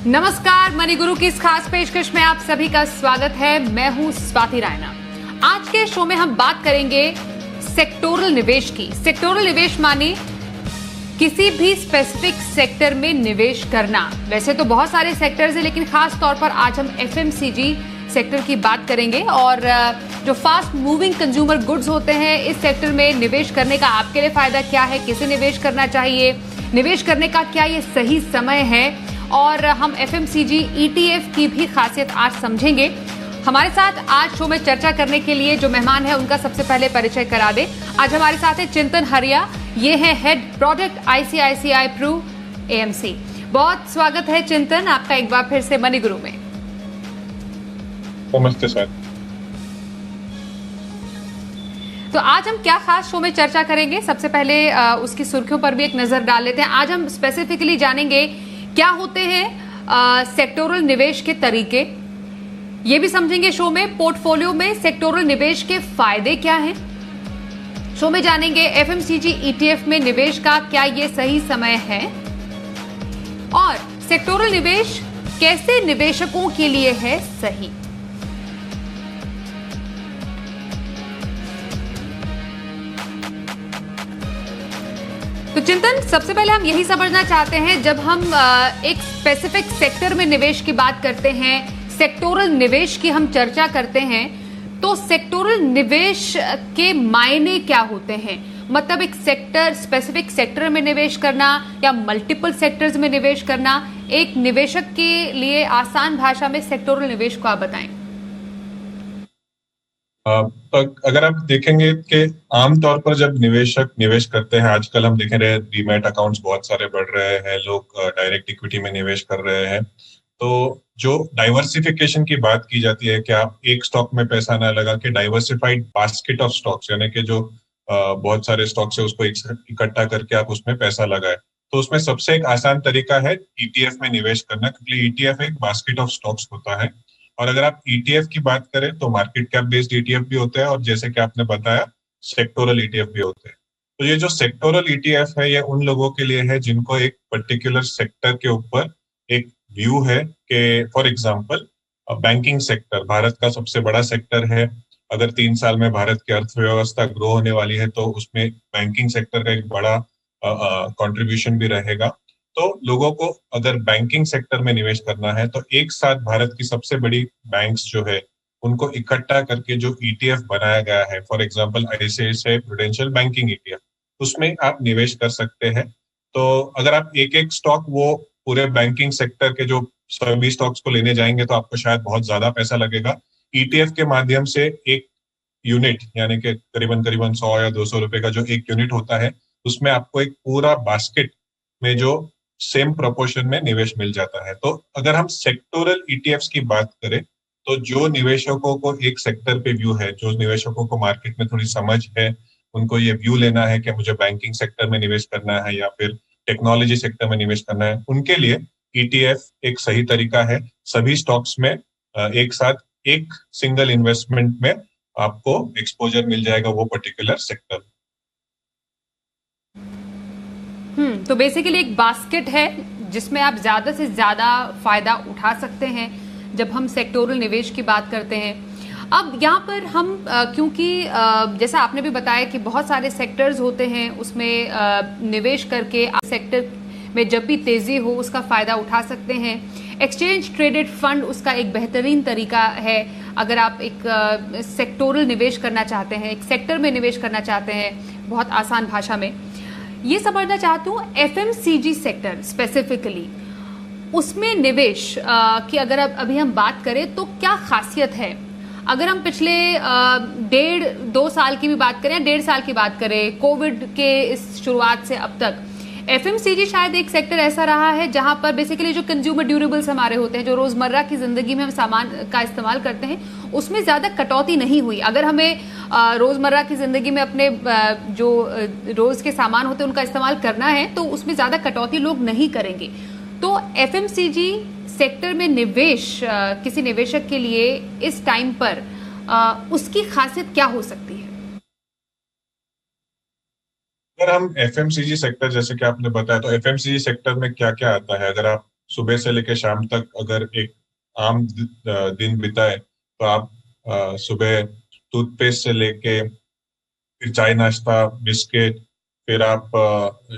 नमस्कार, मनी गुरु की इस खास पेशकश में आप सभी का स्वागत है। मैं हूं स्वाति रायना। आज के शो में हम बात करेंगे सेक्टोरल निवेश की। सेक्टोरल निवेश माने किसी भी स्पेसिफिक सेक्टर में निवेश करना। वैसे तो बहुत सारे सेक्टर्स हैं, लेकिन खास तौर पर आज हम एफएमसीजी सेक्टर की बात करेंगे और जो फास्ट मूविंग कंज्यूमर गुड्स होते हैं, इस सेक्टर में निवेश करने का आपके लिए फायदा क्या है, किसे निवेश करना चाहिए, निवेश करने का क्या ये सही समय है, और हम एफएमसीजी ईटीएफ की भी खासियत आज समझेंगे। हमारे साथ आज शो में चर्चा करने के लिए जो मेहमान है उनका सबसे पहले परिचय करा दे। आज हमारे साथ है चिंतन हरिया, ये है head product ICICI Pru AMC. बहुत स्वागत है चिंतन आपका एक बार फिर से मनी गुरु में। नमस्ते सर। तो आज हम क्या खास शो में चर्चा करेंगे, सबसे पहले उसकी सुर्खियों पर भी एक नजर डाल लेते हैं। आज हम स्पेसिफिकली जानेंगे क्या होते हैं सेक्टोरल निवेश के तरीके, ये भी समझेंगे शो में। पोर्टफोलियो में सेक्टोरल निवेश के फायदे क्या हैं, शो में जानेंगे एफएमसीजी ईटीएफ में निवेश का क्या ये सही समय है, और सेक्टोरल निवेश कैसे निवेशकों के लिए है सही। तो चिंतन, सबसे पहले हम यही समझना चाहते हैं, जब हम एक स्पेसिफिक सेक्टर में निवेश की बात करते हैं, सेक्टोरल निवेश की हम चर्चा करते हैं, तो सेक्टोरल निवेश के मायने क्या होते हैं? मतलब एक सेक्टर, स्पेसिफिक सेक्टर में निवेश करना या मल्टीपल सेक्टर्स में निवेश करना, एक निवेशक के लिए आसान भाषा में सेक्टोरल निवेश को आप बताएं। तो अगर आप देखेंगे कि आमतौर पर जब निवेशक निवेश करते हैं, आजकल हम देख रहे हैं डीमैट अकाउंट्स बहुत सारे बढ़ रहे हैं, लोग डायरेक्ट इक्विटी में निवेश कर रहे हैं। तो जो डाइवर्सिफिकेशन की बात की जाती है कि आप एक स्टॉक में पैसा ना लगा के डाइवर्सिफाइड बास्केट ऑफ स्टॉक्स, यानी कि जो बहुत सारे स्टॉक्स है उसको इकट्ठा करके आप उसमें पैसा लगाए, तो उसमें सबसे एक आसान तरीका है ईटीएफ में निवेश करना, क्योंकि ईटीएफ एक बास्केट ऑफ स्टॉक्स होता है। और अगर आप ईटीएफ की बात करें तो मार्केट कैप बेस्ड ईटीएफ भी होते हैं, और जैसे कि आपने बताया सेक्टोरल ईटीएफ भी होते हैं। तो ये जो सेक्टोरल ईटीएफ है, ये उन लोगों के लिए है जिनको एक पर्टिकुलर सेक्टर के ऊपर एक व्यू है कि for example banking sector Bharat का सबसे बड़ा सेक्टर है। अगर 3 साल में भारत की अर्थव्यवस्था ग्रो होने वाली है तो उसमें बैंकिंग सेक्टर का एक बड़ा कंट्रीब्यूशन भी रहेगा। तो लोगों को अगर बैंकिंग सेक्टर में निवेश करना है तो एक साथ भारत की सबसे बड़ी बैंक्स जो है उनको इकट्ठा करके जो ईटीएफ बनाया गया है, for example ICICI prudential banking ETF, उसमें आप निवेश कर सकते हैं। तो अगर आप एक एक स्टॉक वो पूरे बैंकिंग सेक्टर के जो सभी स्टॉक्स को लेने जाएंगे तो आपको शायद बहुत ज्यादा पैसा लगेगा। ईटीएफ के माध्यम से एक यूनिट, यानी कि करीबन 100 या 200 रुपए का जो एक यूनिट होता है, उसमें आपको एक पूरा बास्केट में जो सेम प्रोपोर्शन में निवेश मिल जाता है। तो अगर हम सेक्टोरल ईटीएफ्स की बात करें तो जो निवेशकों को एक सेक्टर पे व्यू है, जो निवेशकों को मार्केट में थोड़ी समझ है, उनको ये व्यू लेना है कि मुझे बैंकिंग सेक्टर में निवेश करना है या फिर टेक्नोलॉजी सेक्टर में निवेश करना है, उनके लिए ईटीएफ एक सही तरीका है। सभी स्टॉक्स में एक साथ एक सिंगल इन्वेस्टमेंट में आपको एक्सपोजर मिल जाएगा वो पर्टिकुलर सेक्टर। तो बेसिकली एक बास्केट है जिसमें आप ज्यादा से ज्यादा फायदा उठा सकते हैं जब हम सेक्टोरल निवेश की बात करते हैं। अब यहाँ पर हम क्योंकि जैसा आपने भी बताया कि बहुत सारे सेक्टर्स होते हैं, उसमें निवेश करके आप सेक्टर में जब भी तेजी हो उसका फायदा उठा सकते हैं। एक्सचेंज ट्रेडेड फंड उसका एक बेहतरीन तरीका है। अगर आप एक सेक्टोरल निवेश करना चाहते हैं, एक सेक्टर में निवेश करना चाहते हैं, बहुत आसान भाषा में ये समझना चाहती हूँ, एफएमसीजी सेक्टर स्पेसिफिकली उसमें निवेश की अगर अभी हम बात करें तो क्या खासियत है? अगर हम पिछले 1.5-2 साल की भी बात करें, 1.5 साल की बात करें, कोविड के इस शुरुआत से अब तक, एफएमसीजी शायद एक सेक्टर ऐसा रहा है जहां पर बेसिकली जो कंज्यूमर ड्यूरेबल्स हमारे होते हैं, जो रोजमर्रा की जिंदगी में हम सामान का इस्तेमाल करते हैं, उसमें ज्यादा कटौती नहीं हुई। अगर हमें रोजमर्रा की जिंदगी में अपने जो रोज के सामान होते हैं उनका इस्तेमाल करना है तो उसमें ज्यादा कटौती लोग नहीं करेंगे। तो एफएमसीजी सेक्टर में निवेश किसी निवेशक के लिए इस टाइम पर उसकी खासियत क्या हो सकती है? अगर हम एफएमसीजी सेक्टर, जैसे कि आपने बताया, तो एफएमसीजी सेक्टर में क्या क्या आता है? अगर आप सुबह से लेकर शाम तक अगर एक आम दिन बिताए, तो आप सुबह टूथपेस्ट से लेके फिर चाय नाश्ता, बिस्किट, फिर आप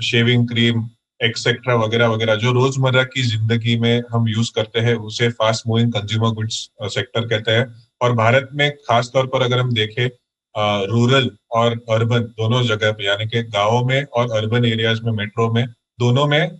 शेविंग क्रीम, एक्सेट्रा वगैरह वगैरह, जो रोजमर्रा की जिंदगी में हम यूज करते हैं, उसे fast moving consumer goods sector कहते हैं। और भारत में खास तौर पर अगर हम देखें, रूरल और अर्बन दोनों जगह पे, यानी कि गांवों में और अर्बन एरियाज में, मेट्रो में, दोनों में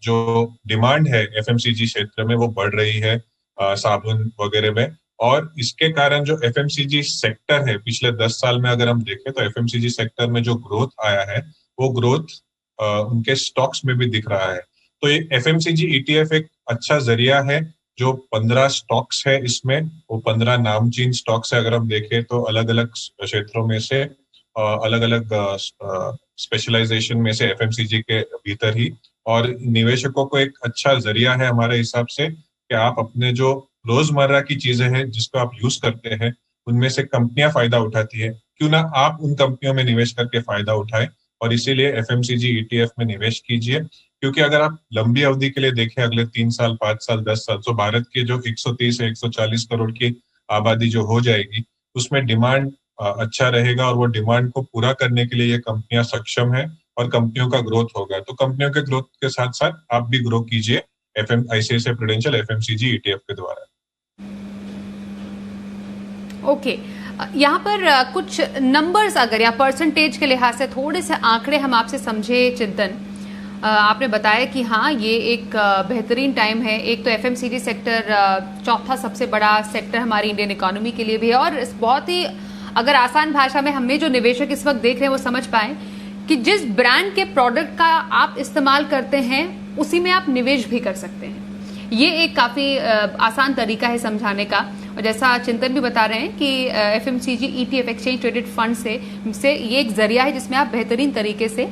जो डिमांड है एफएमसीजी क्षेत्र में वो बढ़ रही है, साबुन वगैरह में। और इसके कारण जो एफएमसीजी सेक्टर है, पिछले 10 साल में अगर हम देखें तो एफएमसीजी सेक्टर में जो ग्रोथ आया है, वो ग्रोथ उनके स्टॉक्स में भी दिख रहा है। तो ये एफएमसीजी ईटीएफ एक अच्छा जरिया है। जो 15 स्टॉक्स है इसमें, वो 15 नामचीन स्टॉक्स है। अगर हम देखें तो अलग अलग क्षेत्रों में से, अलग अलग स्पेशलाइजेशन में से एफएमसीजी के भीतर ही, और निवेशकों को एक अच्छा जरिया है हमारे हिसाब से कि आप अपने जो रोजमर्रा की चीजें हैं जिसको आप यूज करते हैं, उनमें से कंपनियां फायदा उठाती है, क्यों ना आप उन कंपनियों में निवेश करके फायदा उठाएं। और इसीलिए एफएमसीजी ईटीएफ में निवेश कीजिए, क्योंकि अगर आप लंबी अवधि के लिए देखें, अगले 3 साल, 5 साल, 10 साल, तो भारत के जो 130 से 140 करोड़ की आबादी जो हो जाएगी, उसमें डिमांड अच्छा रहेगा, और वो डिमांड को पूरा करने के लिए ये कंपनियां सक्षम है, और कंपनियों का ग्रोथ होगा। तो कंपनियों के ग्रोथ के साथ साथ आप भी ग्रो कीजिए आईसीआईसीआई प्रूडेंशियल एफएमसीजी ईटीएफ के द्वारा। ओके, यहाँ पर कुछ नंबर्स अगर या परसेंटेज के लिहाज से थोड़े से आंकड़े हम आपसे समझे चिंतन। आपने बताया कि हाँ, ये एक बेहतरीन टाइम है। एक तो एफएमसीजी सेक्टर चौथा सबसे बड़ा सेक्टर हमारी इंडियन इकोनॉमी के लिए भी है, और इस बहुत ही अगर आसान भाषा में हमें जो निवेशक इस वक्त देख रहे हैं वो समझ पाए कि जिस ब्रांड के प्रोडक्ट का आप इस्तेमाल करते हैं उसी में आप निवेश भी कर सकते हैं। ये एक काफी आसान तरीका है समझाने का। और जैसा चिंतन भी बता रहे हैं कि FMCG ETF exchange traded fund से ये एक जरिया है जिसमें आप बेहतरीन तरीके से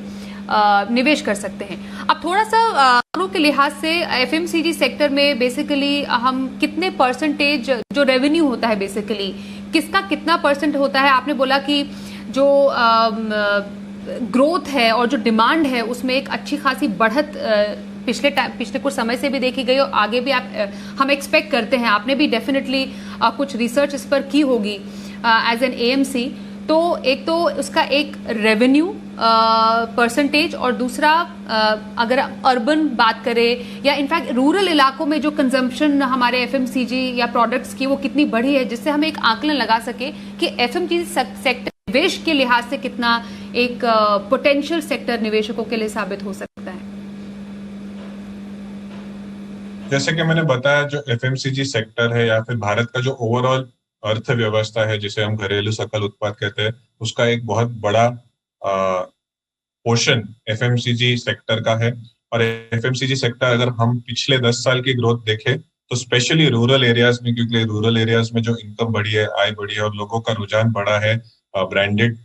निवेश कर सकते हैं। अब थोड़ा सा आंकड़ों के लिहाज से एफएमसीजी सेक्टर में बेसिकली हम कितने परसेंटेज जो रेवेन्यू होता है, बेसिकली किसका कितना परसेंट होता है? आपने बोला कि जो ग्रोथ है और जो डिमांड है उसमें एक अच्छी खासी बढ़त पिछले कुछ समय से भी देखी गई, और आगे भी हम एक्सपेक्ट करते हैं। आपने भी डेफिनेटली कुछ रिसर्च इस पर की होगी एज एन एएमसी। तो एक तो उसका एक रेवेन्यू परसेंटेज, और दूसरा अगर अर्बन बात करें या इनफैक्ट रूरल इलाकों में जो कंजम्पशन हमारे एफएमसीजी या प्रोडक्ट्स की वो कितनी बढ़ी है, जिससे हम एक आकलन लगा सके कि एफएमसीजी सेक्टर निवेश के लिहाज से कितना एक पोटेंशियल सेक्टर निवेशकों के लिए साबित हो सकता है। जैसे कि मैंने बताया, जो एफएमसीजी सेक्टर है या फिर भारत का जो ओवरऑल अर्थव्यवस्था है, जिसे हम घरेलू सकल उत्पाद कहते हैं, उसका एक बहुत बड़ा पोर्शन एफएमसीजी सेक्टर का है। और एफएमसीजी सेक्टर, अगर हम पिछले 10 साल की ग्रोथ देखें, तो स्पेशली रूरल एरियाज में, क्योंकि रूरल एरियाज में जो इनकम बढ़ी है, आय बढ़ी है, और लोगों का रुझान बढ़ा है ब्रांडेड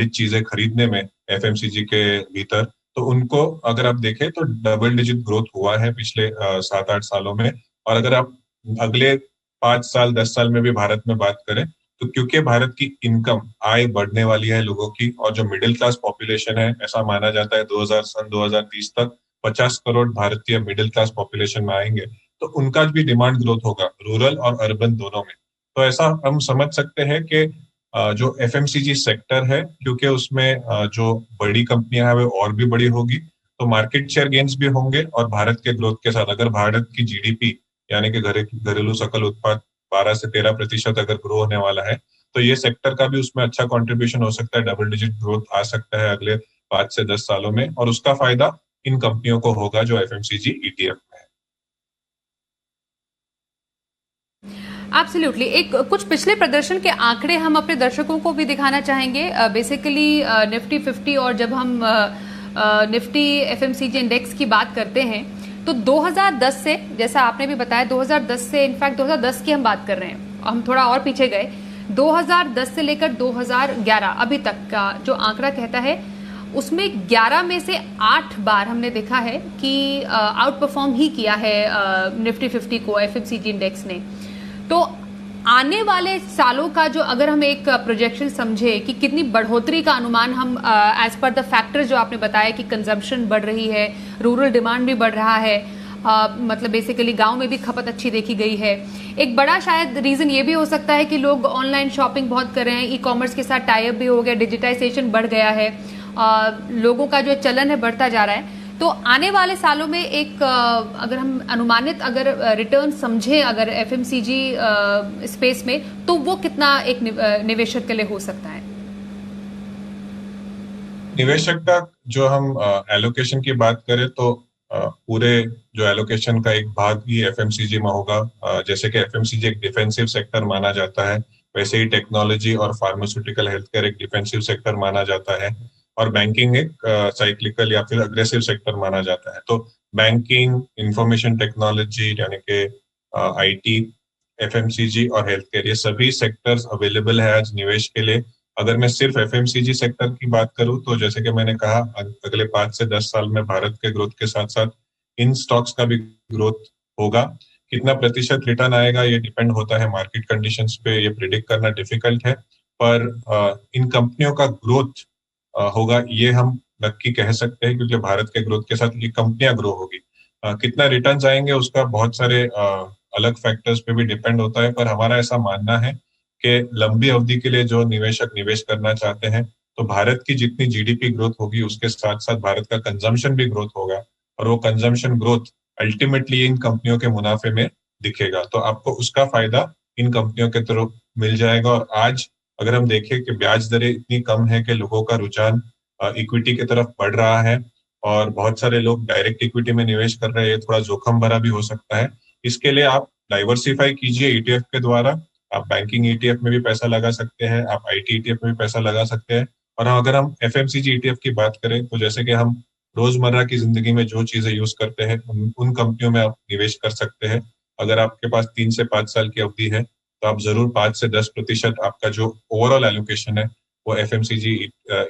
चीजें खरीदने में एफएमसीजी के भीतर, तो उनको अगर आप देखें तो डबल डिजिट ग्रोथ हुआ है पिछले 7-8 सालों में। और अगर आप अगले 5 साल, 10 साल में भी भारत में बात करें, तो क्योंकि भारत की इनकम, आय बढ़ने वाली है लोगों की, और जो मिडिल क्लास पॉपुलेशन है, ऐसा माना जाता है 2030 तक 50 करोड़ भारतीय मिडिल क्लास पॉपुलेशन में आएंगे, तो उनका भी डिमांड ग्रोथ होगा, रूरल और अर्बन दोनों में। तो ऐसा हम समझ सकते हैं कि जो एफएमसीजी सेक्टर है, क्योंकि उसमें जो बड़ी कंपनियां हैं वो और भी बड़ी होगी, तो मार्केट शेयर गेन्स भी होंगे। और भारत के ग्रोथ के साथ, अगर भारत की जीडीपी यानी कि घरेलू सकल उत्पाद 12 से 13% अगर ग्रो होने वाला है, तो ये सेक्टर का भी उसमें अच्छा कंट्रीब्यूशन हो सकता है, डबल डिजिट ग्रोथ आ सकता है अगले 5 से 10 सालों में, और उसका फायदा इन कंपनियों को होगा जो एफएमसीजी ईटीएफ में है। एब्सोल्युटली। एक कुछ पिछले प्रदर्शन के आंकड़े हम अपने दर्शकों को भी दिखाना चाहेंगे। बेसिकली निफ्टी 50, और जब हम निफ्टी एफएमसीजी इंडेक्स की बात करते हैं तो 2010 से, जैसा आपने भी बताया, 2010 से, इनफैक्ट 2010 की हम बात कर रहे हैं, हम थोड़ा और पीछे गए, 2010 से लेकर 2011 अभी तक का जो आंकड़ा कहता है, उसमें 11 में से 8 बार हमने देखा है कि आउट परफॉर्म ही किया है निफ्टी 50 को एफएमसीजी इंडेक्स ने। तो आने वाले सालों का जो अगर हम एक प्रोजेक्शन समझे कि कितनी बढ़ोतरी का अनुमान हम एज पर द फैक्टर जो आपने बताया कि कंजम्पशन बढ़ रही है, रूरल डिमांड भी बढ़ रहा है, मतलब बेसिकली गांव में भी खपत अच्छी देखी गई है। एक बड़ा शायद रीजन ये भी हो सकता है कि लोग ऑनलाइन शॉपिंग बहुत कर रहे हैं, ई कॉमर्स के साथ टाई अप भी हो गया, डिजिटाइजेशन बढ़ गया है, लोगों का जो चलन है बढ़ता जा रहा है। तो आने वाले सालों में एक अगर हम अनुमानित अगर रिटर्न समझे अगर एफएमसीजी स्पेस में, तो वो कितना एक निवेशक के लिए हो सकता है? निवेशक का जो हम एलोकेशन की बात करें तो पूरे जो एलोकेशन का एक भाग ही एफएमसीजी में होगा। जैसे कि एफएमसीजी एक डिफेंसिव सेक्टर माना जाता है, वैसे ही टेक्नोलॉजी और फार्मास्यूटिकल हेल्थ केयर एक डिफेंसिव सेक्टर माना जाता है, और बैंकिंग एक साइक्लिकल या फिर अग्रेसिव सेक्टर माना जाता है। तो बैंकिंग, इंफॉर्मेशन टेक्नोलॉजी यानी कि आईटी, एफएमसीजी और हेल्थ केयर, ये सभी सेक्टर्स अवेलेबल है आज निवेश के लिए। अगर मैं सिर्फ एफएमसीजी सेक्टर की बात करूं तो जैसे कि मैंने कहा, अगले 5 से 10 साल में भारत के ग्रोथ के साथ साथ इन स्टॉक्स का भी ग्रोथ होगा। कितना प्रतिशत रिटर्न आएगा ये डिपेंड होता है मार्केट कंडीशंस पे, ये प्रिडिक्ट करना डिफिकल्ट है, पर इन कंपनियों का ग्रोथ होगा ये हम नक्की कह सकते हैं, क्योंकि भारत के ग्रोथ के साथ ये कंपनियां ग्रो होगी। कितना रिटर्न्स आएंगे उसका बहुत सारे अलग फैक्टर्स पे भी डिपेंड होता है, पर हमारा ऐसा मानना है कि लंबी अवधि के लिए जो निवेशक निवेश करना चाहते हैं, तो भारत की जितनी जीडीपी ग्रोथ होगी उसके साथ साथ भारत का कंजम्पशन भी ग्रोथ होगा, और वो कंजम्पशन ग्रोथ अल्टीमेटली इन कंपनियों के मुनाफे में दिखेगा। तो आपको उसका फायदा इन कंपनियों के थ्रू मिल जाएगा। और आज अगर हम देखें कि ब्याज दरें इतनी कम है कि लोगों का रुझान इक्विटी की तरफ बढ़ रहा है, और बहुत सारे लोग डायरेक्ट इक्विटी में निवेश कर रहे हैं, ये थोड़ा जोखिम भरा भी हो सकता है। इसके लिए आप डाइवर्सिफाई कीजिए ईटीएफ के द्वारा। आप बैंकिंग ईटीएफ में भी पैसा लगा सकते हैं, आप आईटी ईटीएफ में भी पैसा लगा सकते हैं। और अगर हम एफएमसीजी ईटीएफ की बात करें तो जैसे कि हम रोजमर्रा की जिंदगी में जो चीजें यूज करते हैं उन कंपनियों में आप निवेश कर सकते हैं। अगर आपके पास 3 से 5 साल की अवधि है तो आप जरूर 5 से 10% आपका जो ओवरऑल एलोकेशन है वो एफएमसीजी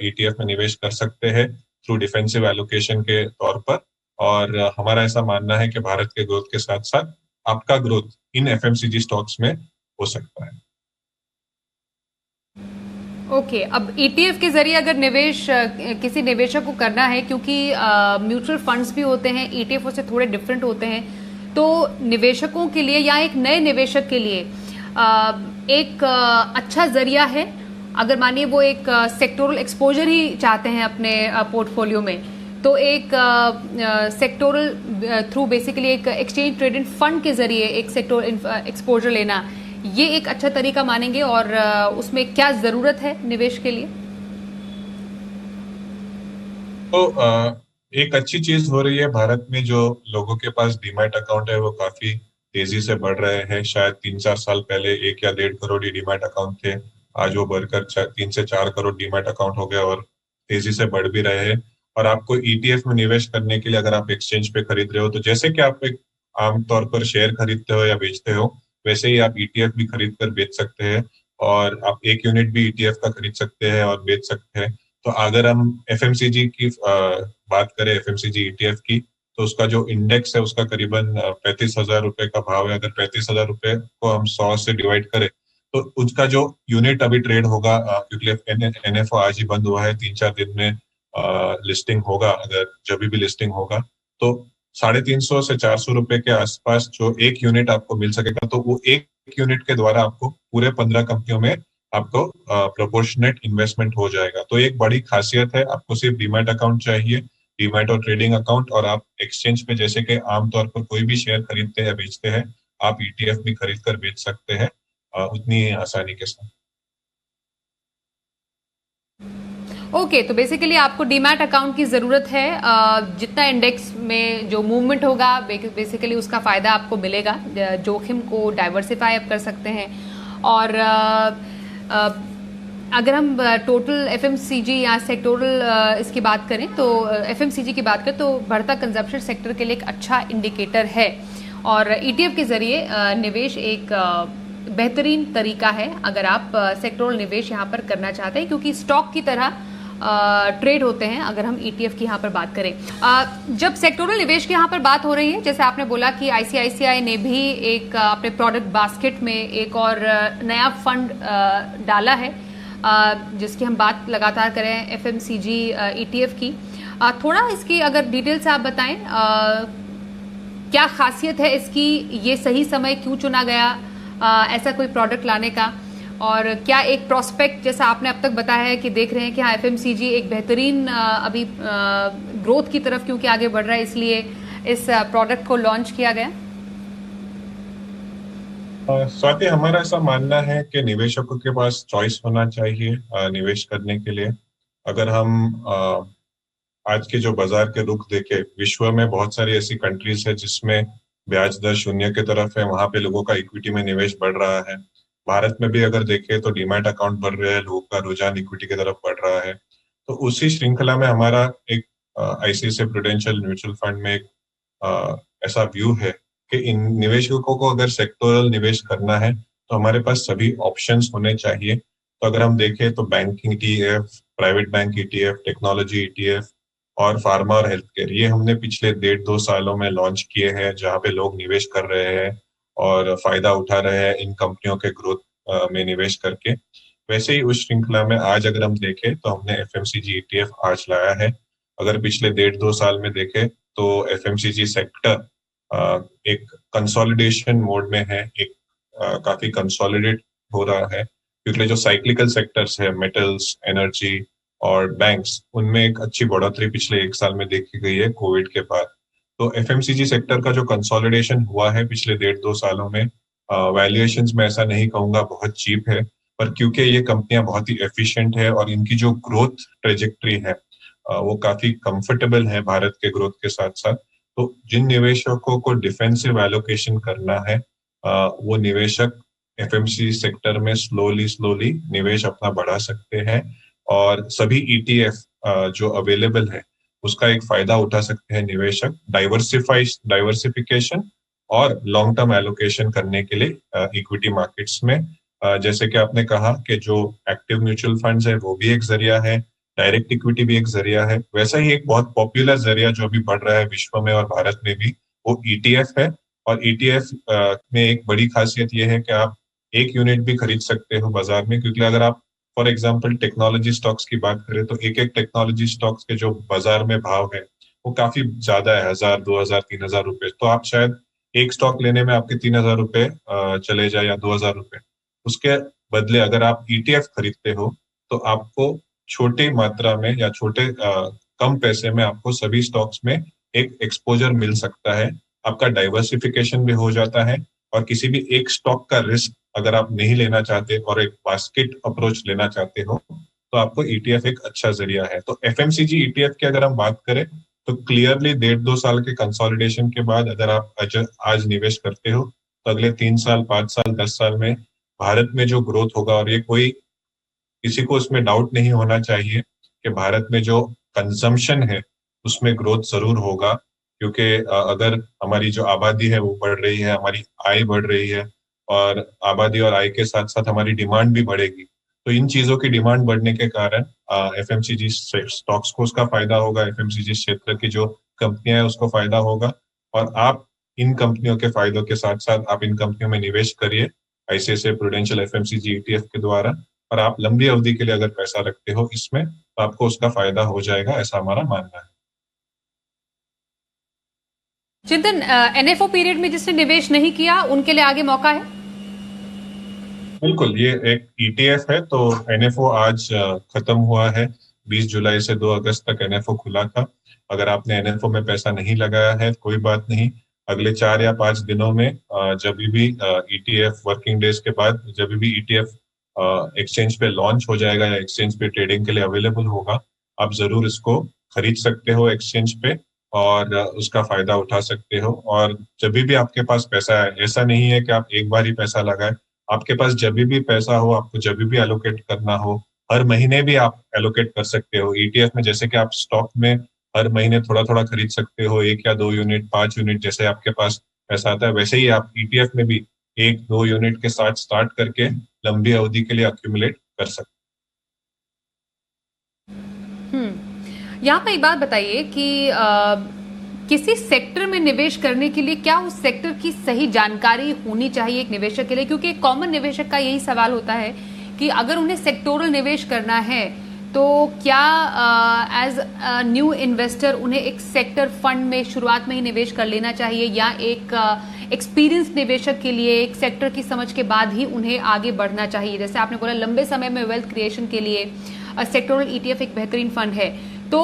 ईटीएफ में निवेश कर सकते हैं थ्रू डिफेंसिव एलोकेशन के तौर पर। और हमारा ऐसा मानना है कि भारत के ग्रोथ के साथ साथ आपका ग्रोथ इन एफएमसीजी स्टॉक्स में हो सकता है। ओके, अब ईटीएफ के जरिए अगर निवेश किसी निवेशक को करना है, क्योंकि म्यूचुअल फंड्स भी होते हैं, ईटीएफ से थोड़े डिफरेंट होते हैं, तो निवेशकों के लिए या एक नए निवेशक के लिए एक अच्छा जरिया है। अगर मानिए वो एक सेक्टोरल एक्सपोजर ही चाहते हैं अपने पोर्टफोलियो में, तो एक सेक्टोरल थ्रू बेसिकली एक एक्सचेंज ट्रेडेड फंड के जरिए एक सेक्टोरल एक्सपोजर लेना, ये एक अच्छा तरीका मानेंगे? और उसमें क्या जरूरत है निवेश के लिए? तो एक अच्छी चीज हो रही है भारत में, जो लोगों के पास डीमैट अकाउंट है वो काफी तेजी से बढ़ रहे हैं। शायद 3-4 साल पहले 1 या 1.5 करोड़ ही डीमैट अकाउंट थे, आज वो बढ़कर 3 से 4 करोड़ डीमैट अकाउंट हो गए और तेजी से बढ़ भी रहे हैं। और आपको ईटीएफ में निवेश करने के लिए अगर आप एक्सचेंज पे खरीद रहे हो, तो जैसे कि आप एक आमतौर पर शेयर खरीदते हो या बेचते हो, वैसे ही आप ईटीएफ भी खरीद कर बेच सकते हैं, और आप 1 यूनिट भी ईटीएफ का खरीद सकते हैं और बेच सकते हैं। तो अगर हम एफएमसीजी की बात करें, एफएमसीजी ईटीएफ की, तो उसका जो इंडेक्स है उसका करीबन 35,000 रुपए का भाव है। अगर 35,000 रुपए को हम 100 से डिवाइड करें तो उसका जो यूनिट अभी ट्रेड होगा, क्योंकि एनएफओ आज ही बंद हुआ है, 3-4 दिन में लिस्टिंग होगा, अगर जब भी लिस्टिंग होगा तो 350 से 400 रुपए के आसपास जो 1 यूनिट आपको मिल सकेगा। तो वो 1 यूनिट के द्वारा आपको पूरे 15 कंपनियों में आपको प्रोपोर्शनेट इन्वेस्टमेंट हो जाएगा। तो एक बड़ी खासियत है, आपको सिर्फ डीमैट अकाउंट चाहिए, डीमैट और ट्रेडिंग अकाउंट, और आप एक्सचेंज पे जैसे कि आमतौर पर कोई भी शेयर खरीदते हैं बेचते हैं, आप ईटीएफ भी खरीद कर बेच सकते हैं उतनी आसानी के साथ। ओके, तो बेसिकली आपको डीमैट अकाउंट की जरूरत है। जितना इंडेक्स में जो मूवमेंट होगा बेसिकली उसका फायदा आपको मिलेगा, जोखिम को डाइवर्सिफाई आप कर सकते हैं। और अगर हम टोटल एफएमसीजी या सेक्टोरल इसकी बात करें, तो एफएमसीजी की बात करें तो बढ़ता कंजप्शन सेक्टर के लिए एक अच्छा इंडिकेटर है, और ईटीएफ के जरिए निवेश एक बेहतरीन तरीका है अगर आप सेक्टोरल निवेश यहाँ पर करना चाहते हैं, क्योंकि स्टॉक की तरह ट्रेड होते हैं अगर हम ईटीएफ की यहाँ पर बात करें। जब सेक्टोरल निवेश की यहाँ पर बात हो रही है, जैसे आपने बोला कि आईसीआईसीआई ने भी एक अपने प्रोडक्ट बास्केट में एक और नया फंड डाला है, जिसकी हम बात लगातार करें एफएमसीजी ईटीएफ की। थोड़ा इसकी अगर डिटेल से आप बताएं, क्या खासियत है इसकी, ये सही समय क्यों चुना गया ऐसा कोई प्रोडक्ट लाने का, और क्या एक प्रोस्पेक्ट जैसा आपने अब तक बताया है कि देख रहे हैं कि हाँ एफएमसीजी एक बेहतरीन अभी ग्रोथ की तरफ क्योंकि आगे बढ़ रहा है, इसलिए इस प्रोडक्ट को लॉन्च किया गया? स्वाति, हमारा ऐसा मानना है कि निवेशकों के पास चॉइस होना चाहिए निवेश करने के लिए। अगर हम आज के जो बाजार के रुख देखे, विश्व में बहुत सारी ऐसी कंट्रीज है जिसमें ब्याज दर शून्य की तरफ है, वहां पे लोगों का इक्विटी में निवेश बढ़ रहा है। भारत में भी अगर देखें तो डीमैट अकाउंट बढ़ रहे हैं, लोगों का रुझान इक्विटी की तरफ बढ़ रहा है। तो उसी श्रृंखला में हमारा एक आईसीआईसीआई प्रूडेंशियल म्यूचुअल फंड में एक ऐसा व्यू है कि इन निवेशकों को अगर सेक्टोरल निवेश करना है तो हमारे पास सभी ऑप्शंस होने चाहिए। तो अगर हम देखें तो banking ETF, private bank ETF, technology ETF और फार्मा और हेल्थ केयर, ये हमने पिछले 1.5-2 सालों में लॉन्च किए हैं, जहाँ पे लोग निवेश कर रहे हैं और फायदा उठा रहे हैं इन कंपनियों के ग्रोथ में निवेश करके। वैसे ही उस श्रृंखला में आज अगर हम देखें तो हमने एफएमसीजी ईटीएफ आज लाया है। अगर पिछले 1.5-2 साल में देखें तो एफएमसीजी सेक्टर एक कंसोलिडेशन मोड में है, एक काफी कंसोलिडेट हो रहा है, क्योंकि जो साइक्लिकल सेक्टर्स है, मेटल्स, एनर्जी और बैंक्स, उनमें एक अच्छी बढ़ोतरी पिछले 1 साल में देखी गई है कोविड के बाद। तो एफएमसीजी सेक्टर का जो कंसोलिडेशन हुआ है पिछले 1.5-2 सालों में, वैल्यूएशंस में ऐसा नहीं कहूंगा बहुत चीप है, पर क्योंकि ये कंपनियां बहुत ही एफिशिएंट है और इनकी जो ग्रोथ ट्रेजेक्ट्री है वो काफी कंफर्टेबल है भारत के ग्रोथ के साथ साथ। तो जिन निवेशकों को डिफेंसिव एलोकेशन करना है, वो निवेशक एफएमसीजी सेक्टर में स्लोली निवेश अपना बढ़ा सकते हैं और सभी ईटीएफ जो अवेलेबल है उसका एक फायदा उठा सकते हैं निवेशक, डाइवर्सिफिकेशन और लॉन्ग टर्म एलोकेशन करने के लिए इक्विटी मार्केट्स में। जैसे कि आपने कहा कि जो एक्टिव म्यूचुअल फंड्स है वो भी एक जरिया है, डायरेक्ट इक्विटी भी एक जरिया है, वैसा ही एक बहुत पॉपुलर जरिया जो अभी बढ़ रहा है विश्व में और भारत में भी, वो ईटीएफ है। और ईटीएफ में एक बड़ी खासियत ये है कि आप एक यूनिट भी खरीद सकते हो बाजार में, क्योंकि अगर आप फॉर एग्जाम्पल टेक्नोलॉजी स्टॉक्स की बात करें तो एक टेक्नोलॉजी स्टॉक्स के जो बाजार में भाव है वो काफी ज्यादा है, 1,000, 2,000, 3,000 रुपए। तो आप शायद एक स्टॉक लेने में आपके 3,000 रुपए चले जाए या 2,000 रुपए। उसके बदले अगर आप ईटीएफ खरीदते हो तो आपको छोटी मात्रा में या कम पैसे में आपको सभी स्टॉक्स में एक एक्सपोजर मिल सकता है, आपका डाइवर्सिफिकेशन भी हो जाता है और किसी भी एक स्टॉक का रिस्क अगर आप नहीं लेना चाहते और एक बास्केट अप्रोच लेना चाहते हो तो आपको ईटीएफ एक अच्छा जरिया है। तो एफएमसीजी ईटीएफ की अगर हम बात करें तो क्लियरली 1.5-2 साल के कंसोलिडेशन के बाद अगर आप आज निवेश करते हो तो अगले 3 साल, 5 साल, 10 साल में भारत में जो ग्रोथ होगा, और ये कोई किसी को उसमें डाउट नहीं होना चाहिए कि भारत में जो कंजम्पशन है उसमें ग्रोथ जरूर होगा, क्योंकि अगर हमारी जो आबादी है वो बढ़ रही है, हमारी आय बढ़ रही है और आबादी और आय के साथ साथ हमारी डिमांड भी बढ़ेगी, तो इन चीजों की डिमांड बढ़ने के कारण एफएमसीजी स्टॉक्स को उसका फायदा होगा, एफएमसीजी क्षेत्र की जो कंपनियां हैं उसको फायदा होगा, और आप इन कंपनियों के फायदों के साथ साथ आप इन कंपनियों में निवेश करिए आईसीआईसीआई प्रूडेंशियल एफएमसीजी ईटीएफ के द्वारा, और आप लंबी अवधि के लिए अगर पैसा रखते हो इसमें तो आपको उसका फायदा हो जाएगा, ऐसा हमारा मानना है। चिंतन, एनएफओ पीरियड में जिसने निवेश नहीं किया उनके लिए आगे मौका है? बिल्कुल, ये एक ईटीएफ है तो एनएफओ आज खत्म हुआ है। 20 जुलाई से 2 अगस्त तक एनएफओ खुला था। अगर आपने एनएफओ में पैसा नहीं लगाया है कोई बात नहीं, अगले 4 या 5 दिनों में जब भी ईटीएफ वर्किंग डेज के बाद जब भी ईटीएफ एक्सचेंज पे लॉन्च हो जाएगा या एक्सचेंज पे ट्रेडिंग के लिए अवेलेबल होगा, आप जरूर इसको खरीद सकते हो एक्सचेंज पे और उसका फायदा उठा सकते हो। और जब भी आपके पास पैसा है, ऐसा नहीं है कि आप एक बार ही पैसा लगाए, आपके पास जब भी पैसा हो, आपको जब भी एलोकेट करना हो, हर महीने भी आप एलोकेट कर सकते हो। ईटीएफ में जैसे कि आप स्टॉक में हर महीने थोड़ा थोड़ा खरीद सकते हो, 1 या 2 यूनिट, 5 यूनिट, जैसे आपके पास पैसा आता है वैसे ही आप ईटीएफ में भी 1-2 यूनिट के साथ स्टार्ट करके लंबी अवधि के लिए अक्यूमुलेट कर सकते यहाँ पे एक बात बताइए कि किसी सेक्टर में निवेश करने के लिए क्या उस सेक्टर की सही जानकारी होनी चाहिए एक निवेशक के लिए, क्योंकि एक कॉमन निवेशक का यही सवाल होता है कि अगर उन्हें सेक्टोरल निवेश करना है तो क्या एज न्यू इन्वेस्टर उन्हें एक सेक्टर फंड में शुरुआत में ही निवेश कर लेना चाहिए, या एक एक्सपीरियंस निवेशक के लिए एक सेक्टर की समझ के बाद ही उन्हें आगे बढ़ना चाहिए? जैसे आपने बोला लंबे समय में वेल्थ क्रिएशन के लिए सेक्टोरल ईटीएफ एक बेहतरीन फंड है, तो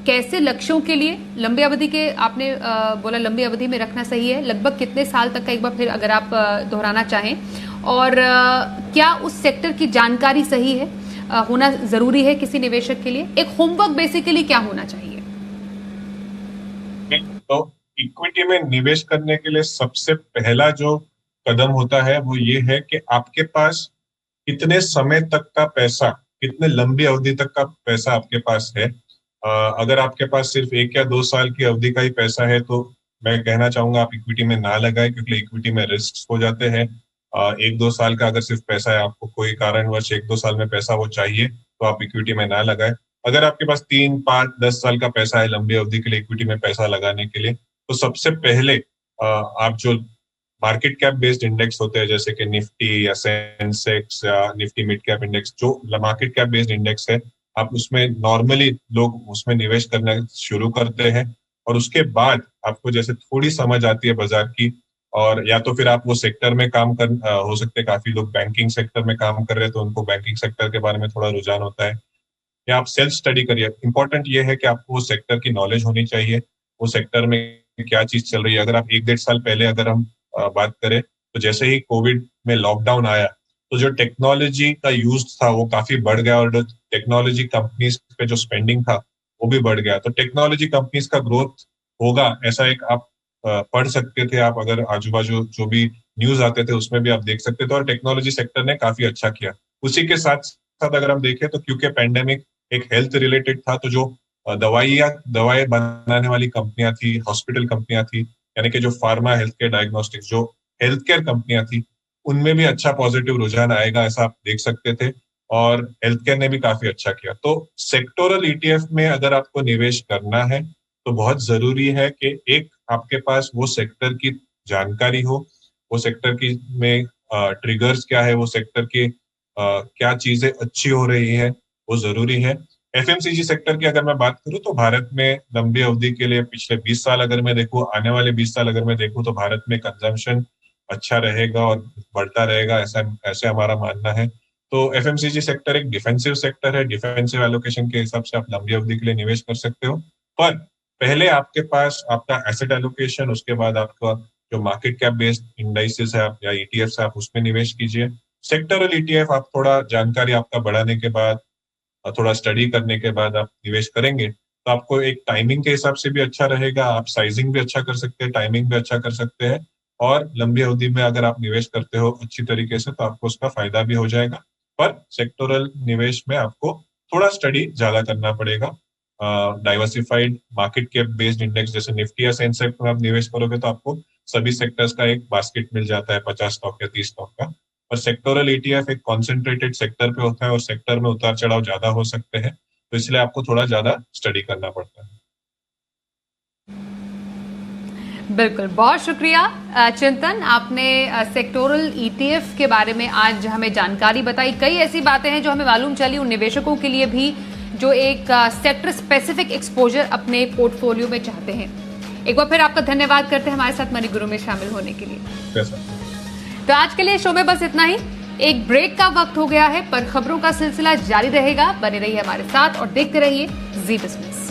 कैसे लक्ष्यों के लिए लंबी अवधि के आपने बोला लंबी अवधि में रखना सही है, लगभग कितने साल तक का एक बार फिर अगर आप दोहराना चाहें, और क्या उस सेक्टर की जानकारी सही है, होना जरूरी है किसी निवेशक के लिए? एक होमवर्क बेसिकली क्या होना चाहिए? तो इक्विटी में निवेश करने के लिए सबसे पहला जो कदम होता है वो ये है कि आपके पास कितने समय तक का पैसा, कितने लंबी अवधि तक का पैसा आपके पास है। अगर आपके पास सिर्फ 1 या 2 साल की अवधि का ही पैसा है तो मैं कहना चाहूंगा आप इक्विटी में ना लगाए, क्योंकि इक्विटी में रिस्क हो जाते हैं। 1-2 साल का अगर सिर्फ पैसा है, आपको कोई कारणवश 1-2 साल में पैसा वो चाहिए, तो आप इक्विटी में ना लगाए। अगर आपके पास 3, 5, 10 साल का पैसा है लंबी अवधि के लिए इक्विटी में पैसा लगाने के लिए, तो सबसे पहले आप जो मार्केट कैप बेस्ड इंडेक्स होते हैं जैसे कि निफ्टी या सेंसेक्स या निफ्टी मिड कैप इंडेक्स, जो मार्केट कैप बेस्ड इंडेक्स है, आप उसमें नॉर्मली लोग उसमें निवेश करना शुरू करते हैं। और उसके बाद आपको जैसे थोड़ी समझ आती है बाजार की, और या तो फिर आप वो सेक्टर में काम कर हो सकते हैं, काफी लोग बैंकिंग सेक्टर में काम कर रहे हैं तो उनको बैंकिंग सेक्टर के बारे में थोड़ा रुझान होता है, या आप सेल्फ स्टडी करिए। इंपॉर्टेंट ये है कि आपको वो सेक्टर की नॉलेज होनी चाहिए, वो सेक्टर में क्या चीज चल रही है। अगर आप 1-1.5 साल पहले अगर हम बात करें तो जैसे ही कोविड में लॉकडाउन आया तो जो टेक्नोलॉजी का यूज था वो काफी बढ़ गया, और टेक्नोलॉजी कंपनीज पे जो स्पेंडिंग था वो भी बढ़ गया। तो टेक्नोलॉजी कंपनीज का ग्रोथ होगा ऐसा एक आप पढ़ सकते थे, आप अगर आजू बाजू जो भी न्यूज आते थे उसमें भी आप देख सकते थे, और टेक्नोलॉजी सेक्टर ने काफी अच्छा किया। उसी के साथ साथ अगर हम देखें तो क्योंकि पैंडेमिक एक हेल्थ रिलेटेड था, तो जो दवाएं बनाने वाली कंपनियां थी, हॉस्पिटल कंपनियां थी, यानी कि जो फार्मा हेल्थ केयर डायग्नोस्टिक्स, जो हेल्थ केयर कंपनियां थी, उनमें भी अच्छा पॉजिटिव रुझान आएगा ऐसा आप देख सकते थे, और हेल्थ केयर ने भी काफी अच्छा किया। तो सेक्टोरल ईटीएफ में अगर आपको निवेश करना है तो बहुत जरूरी है कि एक आपके पास वो सेक्टर की जानकारी हो, वो सेक्टर की में ट्रिगर्स क्या है, वो सेक्टर की क्या चीजें अच्छी हो रही है, वो जरूरी है। एफएमसीजी सेक्टर की अगर मैं बात करूं तो भारत में लंबी अवधि के लिए पिछले 20 साल अगर मैं देखूं, आने वाले 20 साल अगर मैं देखूं, तो भारत में कंजम्पशन अच्छा रहेगा और बढ़ता रहेगा, ऐसे हमारा मानना है। तो एफएमसीजी सेक्टर एक डिफेंसिव सेक्टर है, डिफेंसिव एलोकेशन के हिसाब से आप लंबी अवधि के लिए निवेश कर सकते हो। पर पहले आपके पास आपका एसेट एलोकेशन, उसके बाद आपका जो मार्केट कैप बेस्ड इंडाइसेस है या ईटीएफ है, आप उसमें निवेश कीजिए। सेक्टरल ईटीएफ आप थोड़ा जानकारी आपका बढ़ाने के बाद, थोड़ा स्टडी करने के बाद आप निवेश करेंगे तो आपको एक टाइमिंग के हिसाब से भी अच्छा रहेगा, आप साइजिंग भी अच्छा कर सकते हैं, टाइमिंग भी अच्छा कर सकते हैं, और लंबी अवधि में अगर आप निवेश करते हो अच्छी तरीके से तो आपको उसका फायदा भी हो जाएगा। पर सेक्टोरल निवेश में आपको थोड़ा स्टडी ज्यादा करना पड़ेगा। Diversified market cap based index जैसे निफ्टी या सेंसेक्स में आप निवेश करोगे तो आपको सभी सेक्टर्स का एक बास्केट मिल जाता है, 50 स्टॉक या 30 स्टॉक का। और सेक्टोरल ईटीएफ एक कॉन्सेंट्रेटेड सेक्टर पे होता है और सेक्टर में उतार चढ़ाव ज्यादा हो सकते हैं, तो इसलिए आपको थोड़ा ज्यादा स्टडी करना पड़ता है। बिल्कुल, बहुत शुक्रिया चिंतन, आपने सेक्टोरल ईटीएफ के बारे में आज हमें जानकारी बताई। कई ऐसी बातें हैं जो हमें मालूम चली उन निवेशकों के लिए भी जो एक सेक्टर स्पेसिफिक एक्सपोजर अपने पोर्टफोलियो में चाहते हैं। एक बार फिर आपका धन्यवाद करते हैं हमारे साथ मनी गुरु में शामिल होने के लिए। तो आज के लिए शो में बस इतना ही। एक ब्रेक का वक्त हो गया है, पर खबरों का सिलसिला जारी रहेगा। बने रहिए हमारे साथ और देखते रहिए जी बिजनेस।